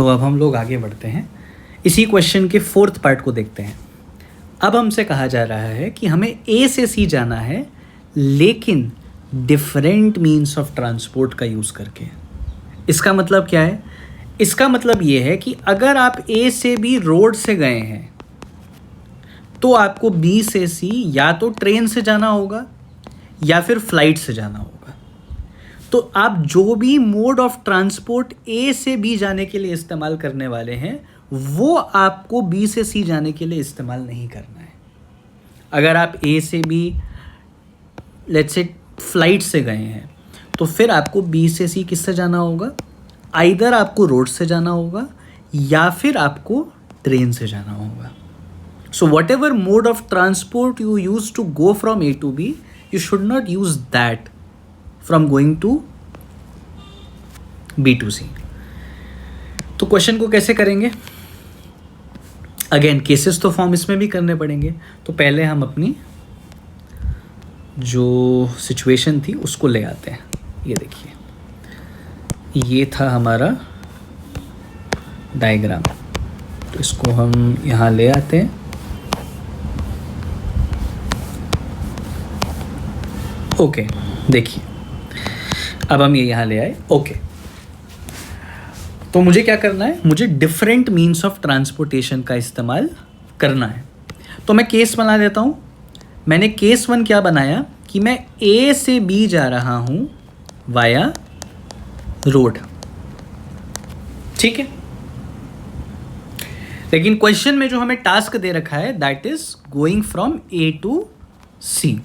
तो अब हम लोग आगे बढ़ते हैं, इसी क्वेश्चन के फोर्थ पार्ट को देखते हैं। अब हमसे कहा जा रहा है कि हमें ए से सी जाना है, लेकिन डिफरेंट मीन्स ऑफ ट्रांसपोर्ट का यूज़ करके। इसका मतलब क्या है? इसका मतलब ये है कि अगर आप ए से बी रोड से गए हैं तो आपको बी से सी या तो ट्रेन से जाना होगा या फिर फ्लाइट से जाना होगा। तो आप जो भी मोड ऑफ ट्रांसपोर्ट ए से बी जाने के लिए इस्तेमाल करने वाले हैं वो आपको बी से सी जाने के लिए इस्तेमाल नहीं करना है। अगर आप ए से बी लेट्स से फ्लाइट से गए हैं तो फिर आपको बी से सी किससे जाना होगा? आइदर आपको रोड से जाना होगा या फिर आपको ट्रेन से जाना होगा। So whatever mode of transport you use to go from A to B, you should not use that from going to B to C. तो क्वेश्चन को कैसे करेंगे? अगेन केसेस तो फॉर्म इसमें भी करने पड़ेंगे। तो पहले हम अपनी जो सिचुएशन थी उसको ले आते हैं। ये देखिए, ये था हमारा डायग्राम, तो इसको हम यहाँ ले आते हैं। ओके, देखिए अब हम ये यहाँ ले आए। ओके, तो मुझे क्या करना है? मुझे डिफरेंट मीन्स ऑफ ट्रांसपोर्टेशन का इस्तेमाल करना है। तो मैं केस बना देता हूँ। मैंने केस 1 क्या बनाया कि मैं ए से बी जा रहा हूँ वाया रोड, ठीक है। लेकिन क्वेश्चन में जो हमें टास्क दे रखा है that is going from A to C.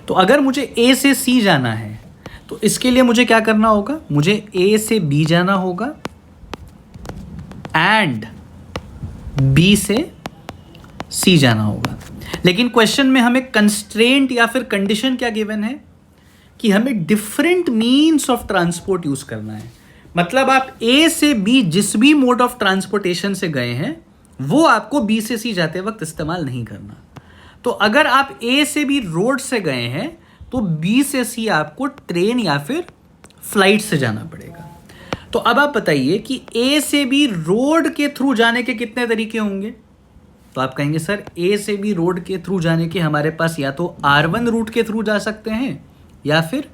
तो अगर मुझे ए से सी जाना है तो इसके लिए मुझे क्या करना होगा? मुझे ए से बी जाना होगा एंड बी से सी जाना होगा। लेकिन क्वेश्चन में हमें कंस्ट्रेंट या फिर कंडीशन क्या गिवन है कि हमें different means of transport use करना है। मतलब आप ए से बी जिस भी मोड ऑफ ट्रांसपोर्टेशन से गए हैं वो आपको बी से सी जाते वक्त इस्तेमाल नहीं करना। तो अगर आप ए से बी रोड से गए हैं तो बी से सी आपको ट्रेन या फिर फ्लाइट से जाना पड़ेगा। तो अब आप बताइए कि ए से बी रोड के थ्रू जाने के कितने तरीके होंगे? तो आप कहेंगे सर ए से बी रोड के थ्रू जाने के हमारे पास या तो R1 रूट के थ्रू जा सकते हैं या फिर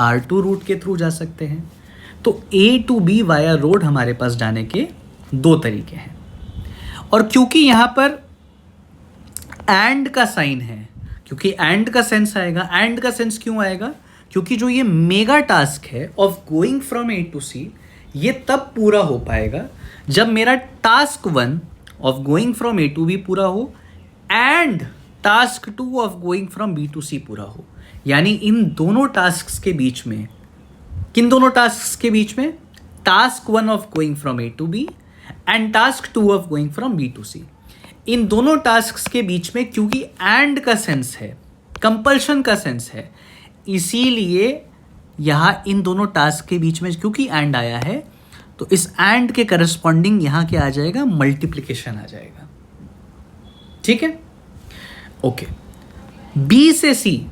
R2 रूट के थ्रू जा सकते हैं। तो ए टू बी वाया रोड हमारे पास जाने के 2 तरीके हैं। और क्योंकि यहां पर एंड का साइन है, क्योंकि एंड का सेंस आएगा। एंड का सेंस क्यों आएगा? क्योंकि जो ये मेगा टास्क है of going from A to C, ये तब पूरा हो पाएगा जब मेरा task 1 of going from A to B पूरा हो and task 2 of going from B to C पूरा हो। यानी इन दोनों टास्क के बीच में, किन दोनों टास्क के बीच में? Task 1 of going from A to B and task 2 of going from B to C. इन दोनों टास्क्स के बीच में क्योंकि एंड का सेंस है, कंपल्शन का सेंस है, इसीलिए यहाँ इन दोनों टास्क के बीच में क्योंकि एंड आया है तो इस एंड के करस्पॉन्डिंग यहाँ क्या आ जाएगा? मल्टीप्लिकेशन आ जाएगा, ठीक है। ओके, बी से सी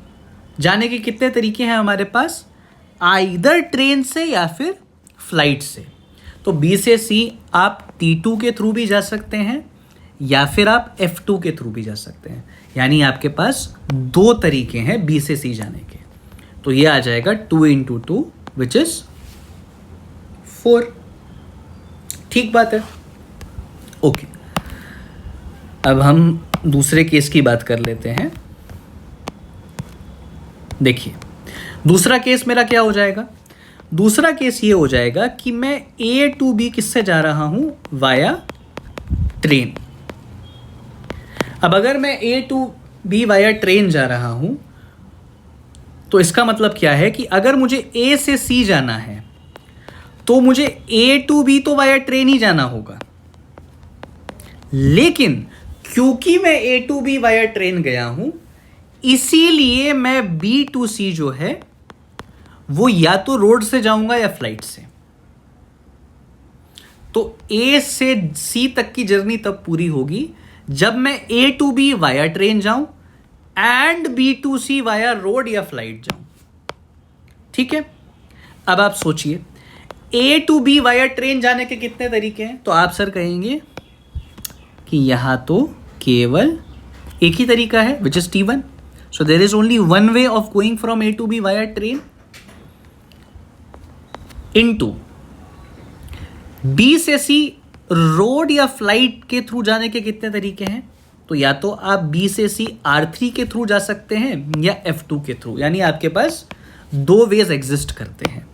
जाने के कितने तरीके हैं हमारे पास? आइदर ट्रेन से या फिर फ्लाइट से। तो बी से सी आप T2 के थ्रू भी जा सकते हैं या फिर आप F2 के थ्रू भी जा सकते हैं। यानी आपके पास 2 तरीके हैं बी से सी जाने के। तो ये आ जाएगा 2 × 2 विच इज 4। ठीक बात है। ओके, अब हम दूसरे केस की बात कर लेते हैं। देखिए दूसरा केस मेरा क्या हो जाएगा? दूसरा केस ये हो जाएगा कि मैं ए टू बी किससे जा रहा हूं? Via train. अब अगर मैं A to B via train जा रहा हूं तो इसका मतलब क्या है कि अगर मुझे ए से सी जाना है तो मुझे ए टू बी तो वाया ट्रेन ही जाना होगा। लेकिन क्योंकि मैं A to B via train गया हूं इसीलिए मैं बी टू सी जो है वो या तो रोड से जाऊंगा या फ्लाइट से। तो ए से सी तक की जर्नी तब पूरी होगी जब मैं A to B via train जाऊं and B to C via road या फ्लाइट जाऊं। ठीक है, अब आप सोचिए A to B via train जाने के कितने तरीके हैं? तो आप सर कहेंगे कि यहाँ तो केवल एक ही तरीका है, which is T1. So there is only one way of going from A to B via train. Into B से सी रोड या फ्लाइट के थ्रू जाने के कितने तरीके हैं? तो या तो आप बी से सी R3 के थ्रू जा सकते हैं या F2 के थ्रू, यानी आपके पास दो वेज एग्जिस्ट करते हैं.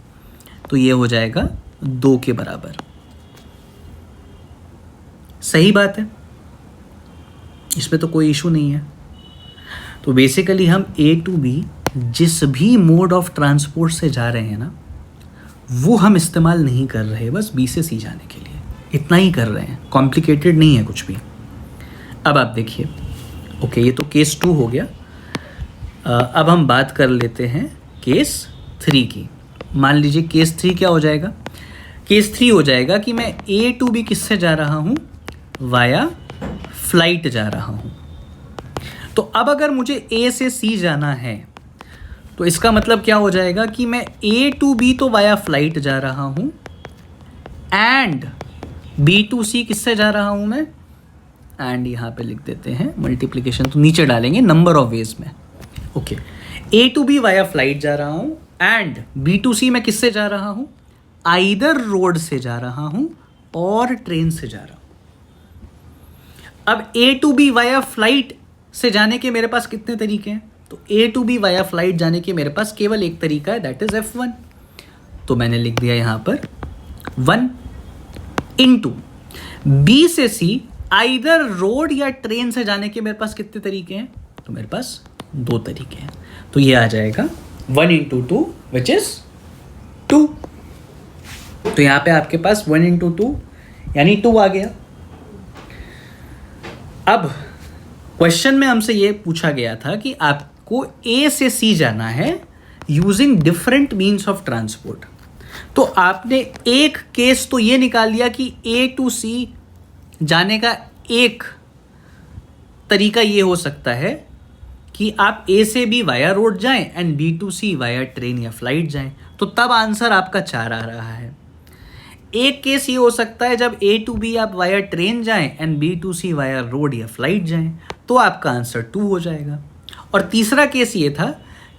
तो ये हो जाएगा 2 के बराबर. सही बात है, इसमें तो कोई इशू नहीं है. तो बेसिकली हम ए टू बी जिस भी मोड ऑफ ट्रांसपोर्ट से जा रहे हैं ना, वो हम इस्तेमाल नहीं कर रहे, बस बी से सी जाने के लिए इतना ही कर रहे हैं. कॉम्प्लिकेटेड नहीं है कुछ भी. अब आप देखिए, ओके ये तो केस 2 हो गया. अब हम बात कर लेते हैं केस 3 की. मान लीजिए केस 3 क्या हो जाएगा? केस 3 हो जाएगा कि मैं ए टू बी किससे जा रहा हूँ? वाया फ्लाइट जा रहा हूँ. तो अब अगर मुझे ए से सी जाना है तो इसका मतलब क्या हो जाएगा कि मैं ए टू बी तो वाया फ्लाइट जा रहा हूँ एंड बी टू सी किससे जा रहा हूँ मैं? एंड यहाँ पे लिख देते हैं मल्टीप्लिकेशन, तो नीचे डालेंगे नंबर ऑफ वेज में. Okay, A to B via flight जा रहा हूँ एंड बी टू सी मैं किससे जा रहा हूँ? आइदर रोड से जा रहा हूँ और ट्रेन से जा रहा हूँ. अब ए टू बी वाया फ्लाइट से जाने के मेरे पास कितने तरीके हैं? तो ए टू बी वाया फ्लाइट जाने के मेरे पास केवल एक तरीका है, दैट इज F1. तो मैंने लिख दिया यहाँ पर 1 इंटू बी से सी आइदर रोड या ट्रेन से जाने के मेरे पास कितने तरीके हैं? तो मेरे पास 2 तरीके हैं. तो ये आ जाएगा 1 इंटू 2 विच इज 2. तो यहाँ पे आपके पास 1 इंटू 2 यानी 2 आ गया. अब क्वेश्चन में हमसे ये पूछा गया था कि आपको ए से सी जाना है using different means of transport. तो आपने एक केस तो ये निकाल लिया कि ए टू सी जाने का एक तरीका ये हो सकता है कि आप ए से बी वाया रोड जाएं and B to C via train या फ्लाइट जाएं. तो तब आंसर आपका 4 आ रहा है. एक केस ये हो सकता है जब ए टू बी आप वाया ट्रेन जाएं and B to C via road या फ्लाइट जाएं, तो आपका आंसर 2 हो जाएगा. और तीसरा केस ये था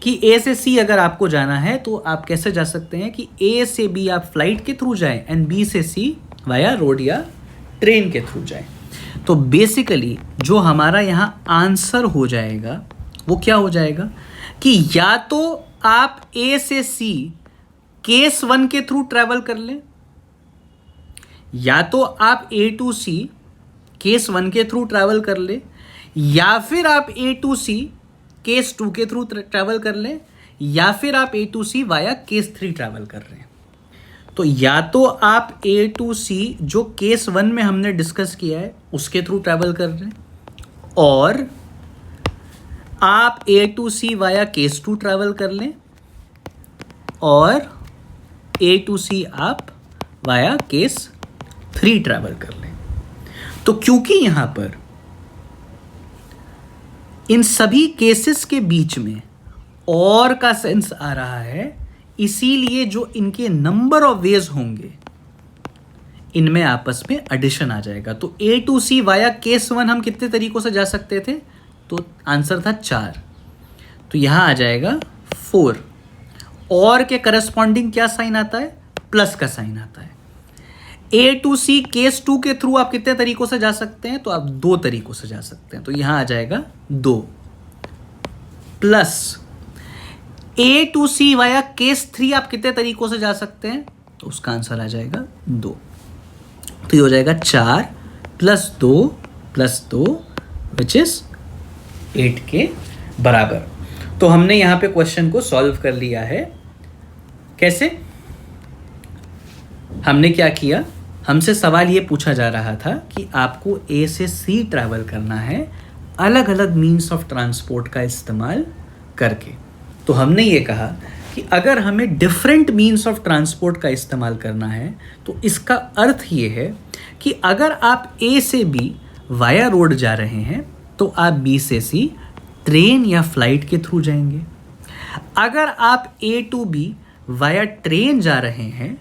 कि ए से सी अगर आपको जाना है तो आप कैसे जा सकते हैं कि ए से बी आप फ्लाइट के थ्रू जाएं एंड बी से सी वाया रोड या ट्रेन के थ्रू जाएं. तो बेसिकली जो हमारा यहाँ आंसर हो जाएगा वो क्या हो जाएगा कि या तो आप ए से सी केस 1 के थ्रू ट्रैवल कर लें, या तो आप ए टू सी केस 1 के थ्रू ट्रैवल कर लें, या फिर आप ए टू सी केस 2 के थ्रू ट्रैवल कर लें, या फिर आप A to C via case 3 travel कर रहे हैं. तो या तो आप ए टू सी जो केस 1 में हमने डिस्कस किया है उसके थ्रू ट्रैवल कर रहे हैं, और आप A to C via case 2 travel कर लें, और ए टू सी आप वाया केस 3 ट्रैवल कर लें. तो क्योंकि यहां पर इन सभी केसेस के बीच में और का सेंस आ रहा है, इसीलिए जो इनके नंबर ऑफ वेज होंगे इनमें आपस में एडिशन आ जाएगा. तो ए टू सी वाया केस 1 हम कितने तरीकों से जा सकते थे? तो आंसर था 4. तो यहां आ जाएगा 4. और के करस्पॉन्डिंग क्या साइन आता है? प्लस का साइन आता है. ए टू सी केस 2 के थ्रू आप कितने तरीकों से जा सकते हैं? तो आप 2 तरीकों से जा सकते हैं. तो यहां आ जाएगा 2 plus A to C via case 3 आप कितने तरीकों से जा सकते हैं? तो उसका आंसर आ जाएगा 2. तो ये हो जाएगा 4 प्लस 2 विच इज 8 के बराबर. तो हमने यहां पे क्वेश्चन को सॉल्व कर लिया है. कैसे? हमने क्या किया, हमसे सवाल ये पूछा जा रहा था कि आपको ए से सी ट्रैवल करना है अलग अलग मीन्स ऑफ ट्रांसपोर्ट का इस्तेमाल करके. तो हमने ये कहा कि अगर हमें डिफरेंट मीन्स ऑफ ट्रांसपोर्ट का इस्तेमाल करना है तो इसका अर्थ ये है कि अगर आप ए से बी वाया रोड जा रहे हैं तो आप बी से सी ट्रेन या फ्लाइट के थ्रू जाएंगे. अगर आप A to B via train जा रहे हैं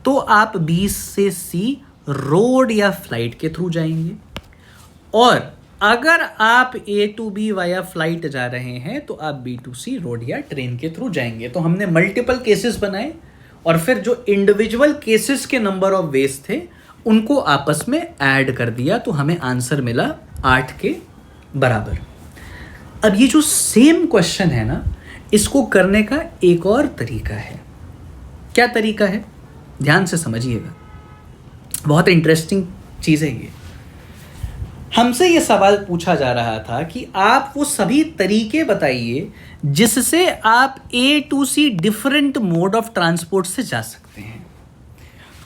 तो आप बी से सी रोड या फ्लाइट के थ्रू जाएंगे, और अगर आप A to B via flight जा रहे हैं तो आप बी टू सी रोड या ट्रेन के थ्रू जाएंगे। तो हमने मल्टीपल केसेस बनाए और फिर जो इंडिविजुअल केसेस के नंबर ऑफ वेज थे उनको आपस में ऐड कर दिया, तो हमें आंसर मिला 8 के बराबर। अब ये जो सेम क्वेश्चन है ना, इसको करने का एक और तरीका है। क्या तरीका है? ध्यान से समझिएगा, बहुत इंटरेस्टिंग चीज़ है ये। हमसे ये सवाल पूछा जा रहा था कि आप वो सभी तरीके बताइए जिससे आप A to C different mode of transport से जा सकते हैं।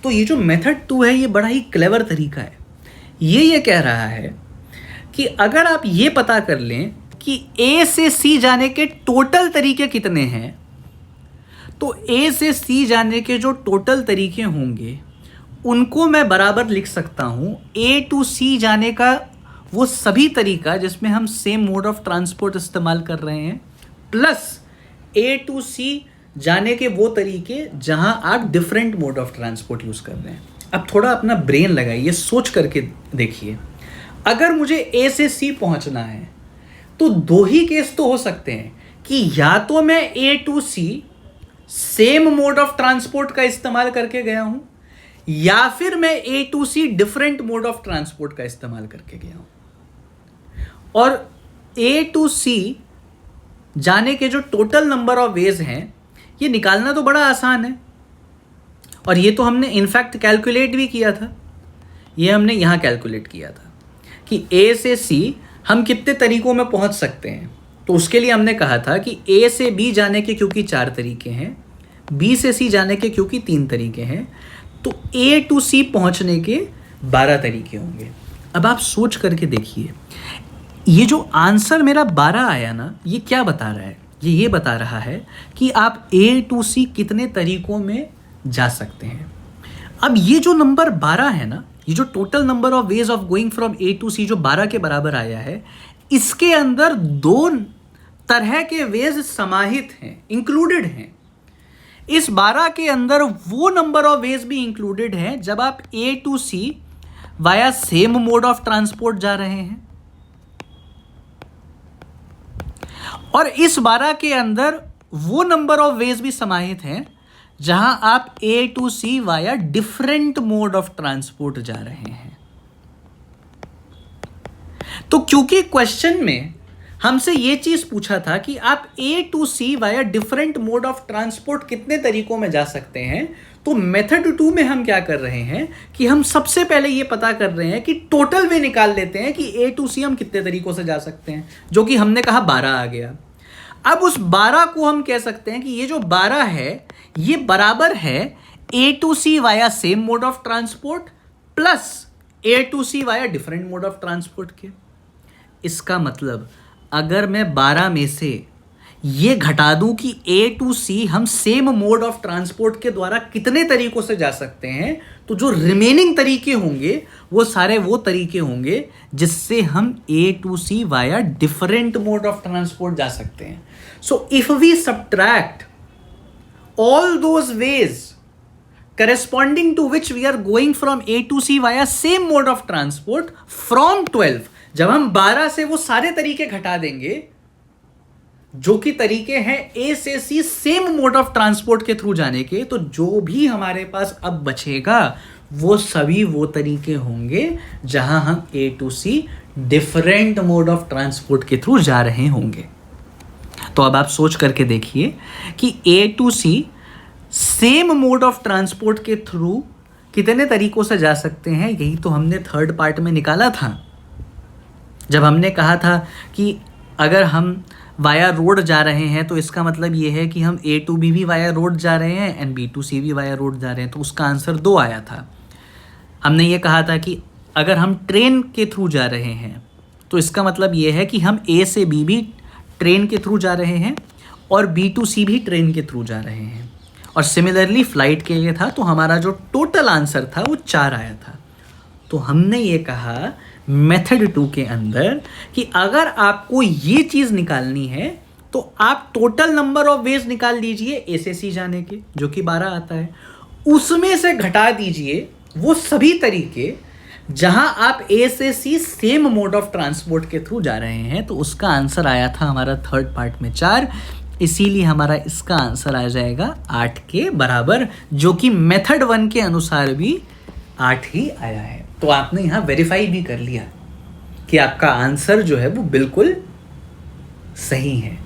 तो ये जो मेथड 2 है ये बड़ा ही क्लेवर तरीका है। ये कह रहा है कि अगर आप ये पता कर लें कि ए से सी जाने के टोटल तरीके कितने हैं, तो ए से सी जाने के जो टोटल तरीके होंगे उनको मैं बराबर लिख सकता हूँ ए टू सी जाने का वो सभी तरीका जिसमें हम सेम मोड ऑफ ट्रांसपोर्ट इस्तेमाल कर रहे हैं, प्लस ए टू सी जाने के वो तरीके जहां आप different mode of transport use कर रहे हैं। अब थोड़ा अपना ब्रेन लगाइए, सोच करके देखिए। अगर मुझे ए से सी पहुंचना है तो 2 ही केस तो हो सकते हैं कि या तो मैं A to C same mode of transport का इस्तेमाल करके गया हूं, या फिर मैं A to C different mode of transport का इस्तेमाल करके गया हूं। और ए टू सी जाने के जो टोटल नंबर ऑफ वेज हैं ये निकालना तो बड़ा आसान है, और ये तो हमने इनफैक्ट कैलकुलेट भी किया था। ये हमने यहाँ कैलकुलेट किया था कि ए से सी हम कितने तरीकों में पहुँच सकते हैं। तो उसके लिए हमने कहा था कि ए से बी जाने के क्योंकि 4 तरीके हैं, बी से सी जाने के क्योंकि 3 तरीके हैं, तो ए टू सी पहुँचने के 12 तरीके होंगे। अब आप सोच करके देखिए, ये जो आंसर मेरा 12 आया ना, ये क्या बता रहा है? ये बता रहा है कि आप ए टू सी कितने तरीकों में जा सकते हैं। अब ये जो नंबर 12 है ना, ये जो total number of ways of going from A to C जो 12 के बराबर आया है, इसके अंदर 2 तरह के वेज समाहित हैं, इंक्लूडेड हैं। इस 12 के अंदर वो नंबर ऑफ वेज भी इंक्लूडेड हैं जब आप A to C via same mode of transport जा रहे हैं, और इस 12 के अंदर वो नंबर ऑफ वेज भी समाहित हैं जहां आप A to C via different mode of transport जा रहे हैं। तो क्योंकि क्वेश्चन में हमसे ये चीज पूछा था कि आप A to C via different mode of transport कितने तरीकों में जा सकते हैं, तो मेथड 2 में हम क्या कर रहे हैं कि हम सबसे पहले ये पता कर रहे हैं कि टोटल वे निकाल लेते हैं कि ए टू सी हम कितने तरीकों से जा सकते हैं, जो कि हमने कहा 12 आ गया। अब उस 12 को हम कह सकते हैं कि ये जो 12 है ये बराबर है A to C via same mode of transport plus A to C via different mode of transport के। इसका मतलब अगर मैं 12 में से ये घटा दूं कि ए टू सी हम सेम मोड ऑफ ट्रांसपोर्ट के द्वारा कितने तरीकों से जा सकते हैं, तो जो रिमेनिंग तरीके होंगे वो सारे वो तरीके होंगे जिससे हम A to C via different mode of transport जा सकते हैं। So if we subtract all those ways corresponding to which we are going from A to C via same mode of transport from 12, जब हम 12 से वो सारे तरीके घटा देंगे जो कि तरीके हैं ए से सी सेम मोड ऑफ ट्रांसपोर्ट के थ्रू जाने के, तो जो भी हमारे पास अब बचेगा वो सभी वो तरीके होंगे जहां हम A to C different mode of transport के थ्रू जा रहे होंगे। तो अब आप सोच करके देखिए कि A to C same mode of transport के थ्रू कितने तरीकों से जा सकते हैं। यही तो हमने थर्ड पार्ट में निकाला था, जब हमने कहा था कि अगर हम वाया रोड जा रहे हैं तो इसका मतलब ये है कि हम ए टू बी भी वाया रोड जा रहे हैं एंड बी टू सी भी वाया रोड जा रहे हैं, तो उसका आंसर 2 आया था। हमने ये कहा था कि अगर हम ट्रेन के थ्रू जा रहे हैं तो इसका मतलब ये है कि हम ए से बी भी ट्रेन के थ्रू जा रहे हैं और बी टू सी भी ट्रेन के थ्रू जा रहे हैं, और सिमिलरली फ्लाइट के लिए था, तो हमारा जो टोटल आंसर था वो 4 आया था। तो हमने ये कहा मेथड 2 के अंदर कि अगर आपको ये चीज़ निकालनी है तो आप टोटल नंबर ऑफ वेज निकाल लीजिए ए से सी जाने के, जो कि 12 आता है। उसमें से घटा दीजिए वो सभी तरीके जहां आप ए से सी सेम मोड ऑफ ट्रांसपोर्ट के थ्रू जा रहे हैं, तो उसका आंसर आया था हमारा थर्ड पार्ट में 4, इसीलिए हमारा इसका आंसर आ जाएगा 8 के बराबर, जो कि मेथड 1 के अनुसार भी 8 ही आया है। तो आपने यहां वेरीफाई भी कर लिया कि आपका आंसर जो है वो बिल्कुल सही है।